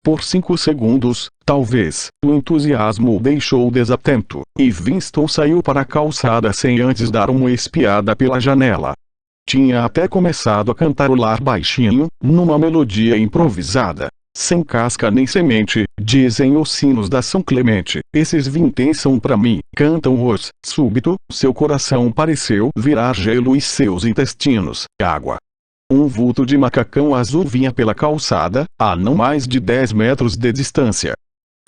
Por 5 segundos, Talvez o entusiasmo o deixou desatento, e Winston saiu para a calçada sem antes dar uma espiada pela janela. Tinha até começado a cantarolar baixinho, numa melodia improvisada. Sem casca nem semente, dizem os sinos da São Clemente, esses vinténs são pra mim, cantam-os. Súbito, seu coração pareceu virar gelo e seus intestinos, água. Um vulto de macacão azul vinha pela calçada, a não mais de 10 metros de distância.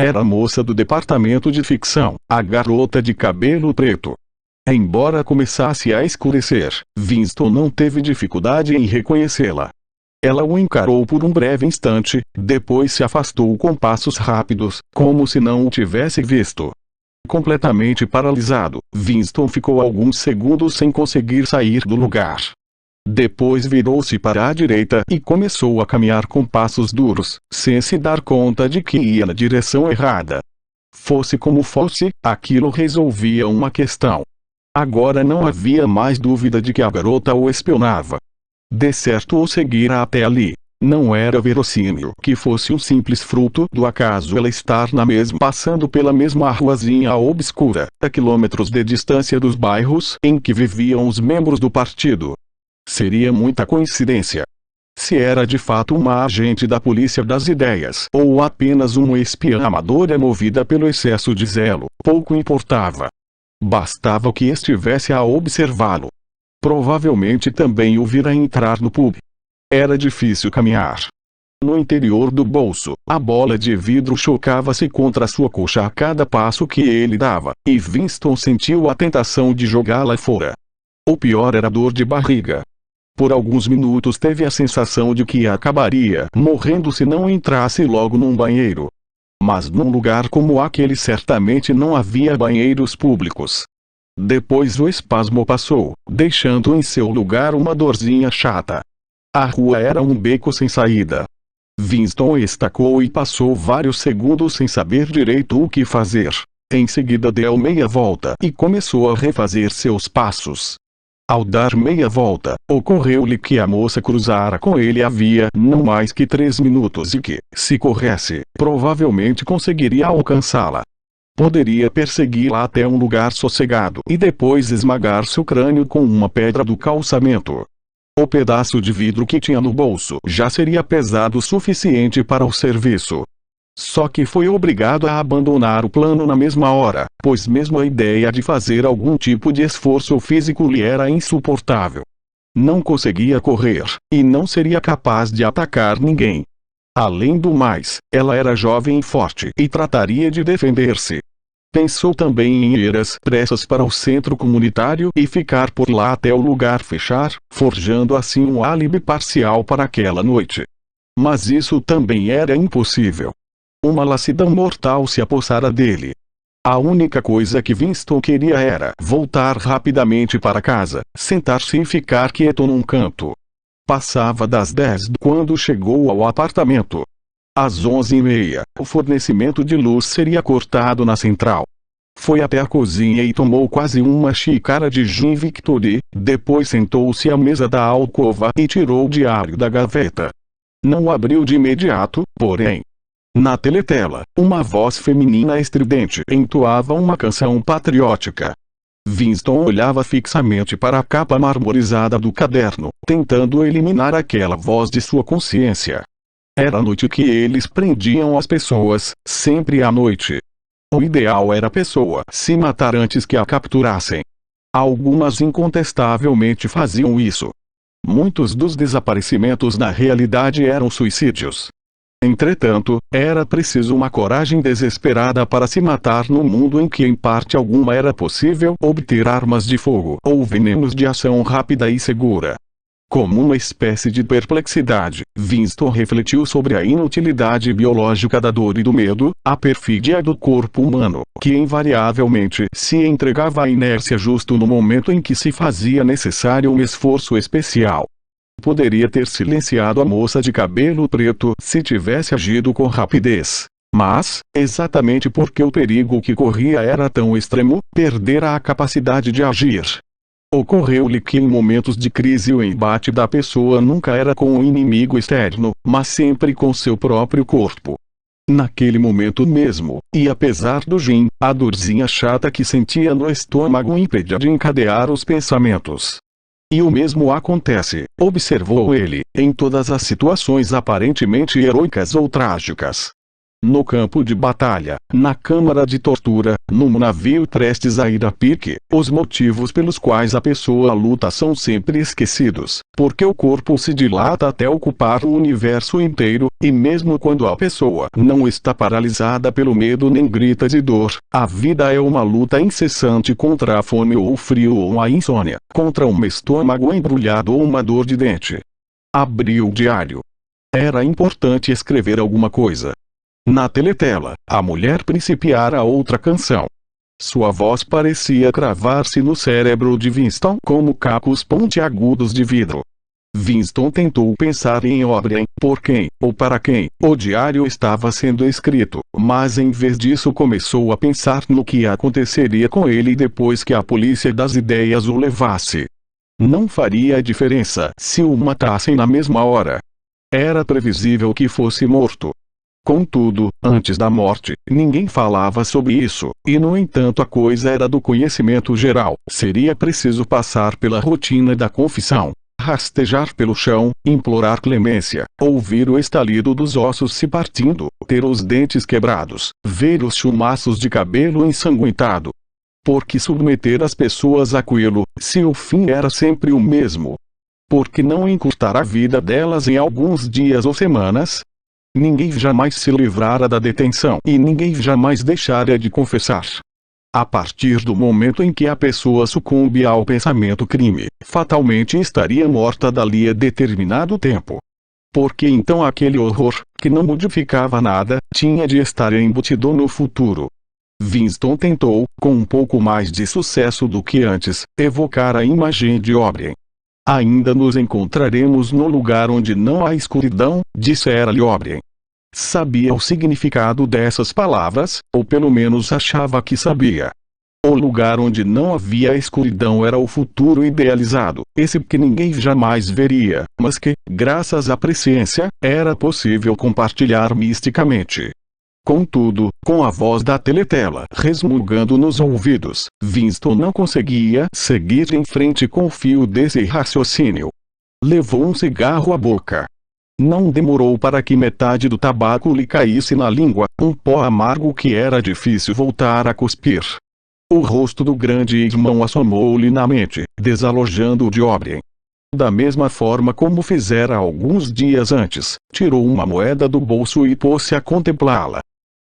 Era a moça do departamento de ficção, a garota de cabelo preto. Embora começasse a escurecer, Winston não teve dificuldade em reconhecê-la. Ela o encarou por um breve instante, depois se afastou com passos rápidos, como se não o tivesse visto. Completamente paralisado, Winston ficou alguns segundos sem conseguir sair do lugar. Depois virou-se para a direita e começou a caminhar com passos duros, sem se dar conta de que ia na direção errada. Fosse como fosse, aquilo resolvia uma questão. Agora não havia mais dúvida de que a garota o espionava. De certo o seguira até ali. Não era verossímil que fosse um simples fruto do acaso ela estar passando pela mesma ruazinha obscura, a quilômetros de distância dos bairros em que viviam os membros do partido. Seria muita coincidência. Se era de fato uma agente da polícia das ideias ou apenas uma espiã amadora movida pelo excesso de zelo, pouco importava. Bastava que estivesse a observá-lo. Provavelmente também o vira entrar no pub. Era difícil caminhar. No interior do bolso, a bola de vidro chocava-se contra sua coxa a cada passo que ele dava, e Winston sentiu a tentação de jogá-la fora. O pior era a dor de barriga. Por alguns minutos teve a sensação de que acabaria morrendo se não entrasse logo num banheiro. Mas num lugar como aquele certamente não havia banheiros públicos. Depois o espasmo passou, deixando em seu lugar uma dorzinha chata. A rua era um beco sem saída. Winston estacou e passou vários segundos sem saber direito o que fazer. Em seguida deu meia volta e começou a refazer seus passos. Ao dar meia volta, ocorreu-lhe que a moça cruzara com ele havia não mais que 3 minutos e que, se corresse, provavelmente conseguiria alcançá-la. Poderia persegui-la até um lugar sossegado e depois esmagar seu crânio com uma pedra do calçamento. O pedaço de vidro que tinha no bolso já seria pesado o suficiente para o serviço. Só que foi obrigado a abandonar o plano na mesma hora, pois mesmo a ideia de fazer algum tipo de esforço físico lhe era insuportável. Não conseguia correr, e não seria capaz de atacar ninguém. Além do mais, ela era jovem e forte e trataria de defender-se. Pensou também em ir às pressas para o centro comunitário e ficar por lá até o lugar fechar, forjando assim um álibi parcial para aquela noite. Mas isso também era impossível. Uma lassidão mortal se apossara dele. A única coisa que Winston queria era voltar rapidamente para casa, sentar-se e ficar quieto num canto. Passava das 10 quando chegou ao apartamento. Às 11h30, o fornecimento de luz seria cortado na central. Foi até a cozinha e tomou quase uma xícara de gin Victory, depois sentou-se à mesa da alcova e tirou o diário da gaveta. Não o abriu de imediato, porém. Na teletela, uma voz feminina estridente entoava uma canção patriótica. Winston olhava fixamente para a capa marmorizada do caderno, tentando eliminar aquela voz de sua consciência. Era a noite que eles prendiam as pessoas, sempre à noite. O ideal era a pessoa se matar antes que a capturassem. Algumas incontestavelmente faziam isso. Muitos dos desaparecimentos na realidade eram suicídios. Entretanto, era preciso uma coragem desesperada para se matar no mundo em que em parte alguma era possível obter armas de fogo ou venenos de ação rápida e segura. Como uma espécie de perplexidade, Winston refletiu sobre a inutilidade biológica da dor e do medo, a perfídia do corpo humano, que invariavelmente se entregava à inércia justo no momento em que se fazia necessário um esforço especial. Poderia ter silenciado a moça de cabelo preto se tivesse agido com rapidez. Mas, exatamente porque o perigo que corria era tão extremo, perdera a capacidade de agir. Ocorreu-lhe que em momentos de crise o embate da pessoa nunca era com um inimigo externo, mas sempre com seu próprio corpo. Naquele momento mesmo, e apesar do gin, a dorzinha chata que sentia no estômago impedia de encadear os pensamentos. E o mesmo acontece, observou ele, em todas as situações aparentemente heroicas ou trágicas. No campo de batalha, na câmara de tortura, num navio prestes a ir a pique, os motivos pelos quais a pessoa luta são sempre esquecidos, porque o corpo se dilata até ocupar o universo inteiro, e mesmo quando a pessoa não está paralisada pelo medo nem grita de dor, a vida é uma luta incessante contra a fome ou o frio ou a insônia, contra um estômago embrulhado ou uma dor de dente. Abriu o diário. Era importante escrever alguma coisa. Na teletela, a mulher principiara outra canção. Sua voz parecia cravar-se no cérebro de Winston como cacos pontiagudos de vidro. Winston tentou pensar em ordem, por quem, ou para quem, o diário estava sendo escrito, mas em vez disso começou a pensar no que aconteceria com ele depois que a polícia das ideias o levasse. Não faria diferença se o matassem na mesma hora. Era previsível que fosse morto. Contudo, antes da morte, ninguém falava sobre isso, e no entanto a coisa era do conhecimento geral. Seria preciso passar pela rotina da confissão, rastejar pelo chão, implorar clemência, ouvir o estalido dos ossos se partindo, ter os dentes quebrados, ver os chumaços de cabelo ensanguentado. Por que submeter as pessoas àquilo, se o fim era sempre o mesmo? Por que não encurtar a vida delas em alguns dias ou semanas? Ninguém jamais se livrara da detenção e ninguém jamais deixara de confessar. A partir do momento em que a pessoa sucumbe ao pensamento crime, fatalmente estaria morta dali a determinado tempo. Porque então aquele horror, que não modificava nada, tinha de estar embutido no futuro. Winston tentou, com um pouco mais de sucesso do que antes, evocar a imagem de O'Brien. Ainda nos encontraremos no lugar onde não há escuridão, dissera-lhe O'Brien. Sabia o significado dessas palavras, ou pelo menos achava que sabia. O lugar onde não havia escuridão era o futuro idealizado, esse que ninguém jamais veria, mas que, graças à presciência, era possível compartilhar misticamente. Contudo, com a voz da teletela resmungando nos ouvidos, Winston não conseguia seguir em frente com o fio desse raciocínio. Levou um cigarro à boca. Não demorou para que metade do tabaco lhe caísse na língua, um pó amargo que era difícil voltar a cuspir. O rosto do grande irmão assomou-lhe na mente, desalojando-o de O'Brien. Da mesma forma como fizera alguns dias antes, tirou uma moeda do bolso e pôs-se a contemplá-la.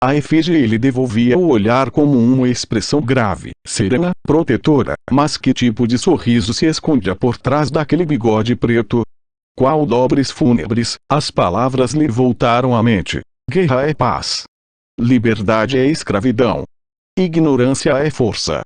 A efígie lhe devolvia o olhar como uma expressão grave, serena, protetora, mas que tipo de sorriso se escondia por trás daquele bigode preto? Qual dobres fúnebres, as palavras lhe voltaram à mente. Guerra é paz. Liberdade é escravidão. Ignorância é força.